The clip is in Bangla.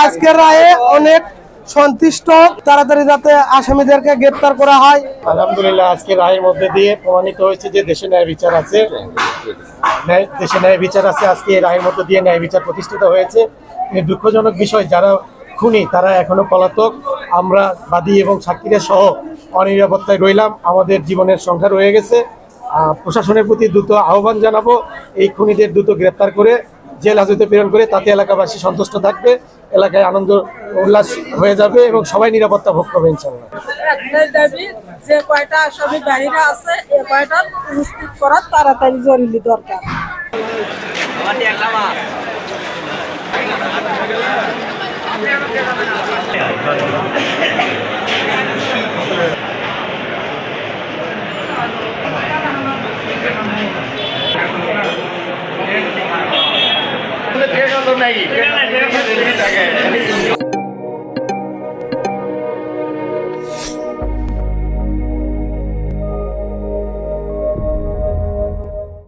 আজকের রায়ে অনেক সন্তুষ্ট, তাড়াতাড়ি যাতে আসামিদেরকে গ্রেপ্তার করা হয়। আলহামদুলিল্লাহ, আজকে রায়ের মধ্যে দিয়ে প্রমাণিত হয়েছে যে দেশে ন্যায় বিচার আছে, দেশে ন্যায় বিচার আছে। আজকে এই রায়ের মধ্যে দিয়ে ন্যায় বিচার প্রতিষ্ঠিত হয়েছে। দুঃখজনক বিষয়, যারা খুনি তারা এখনো পলাতক। আমরা বাদী এবং সাক্ষীরা সহ অনিরাপত্তায় রইলাম। আমাদের জীবনের সংখ্যা রয়ে গেছে। প্রশাসনের প্রতি দ্রুত আহ্বান জানাবো, এই খুনিদের দ্রুত গ্রেপ্তার করে জেল হাজতে প্রেরণ করে, তাতে এলাকাবাসী সন্তুষ্ট থাকবে, এলাকায় আনন্দ উল্লাস হয়ে যাবে এবং সবাই নিরাপত্তা ভোগ করবে ইনশাআল্লাহ। একটাই দাবি, যে কয়টা আসামি বাইরে আছে এ কয়টা নিশ্চিত করার তাড়াতাড়ি জরুরি দরকার। नहीं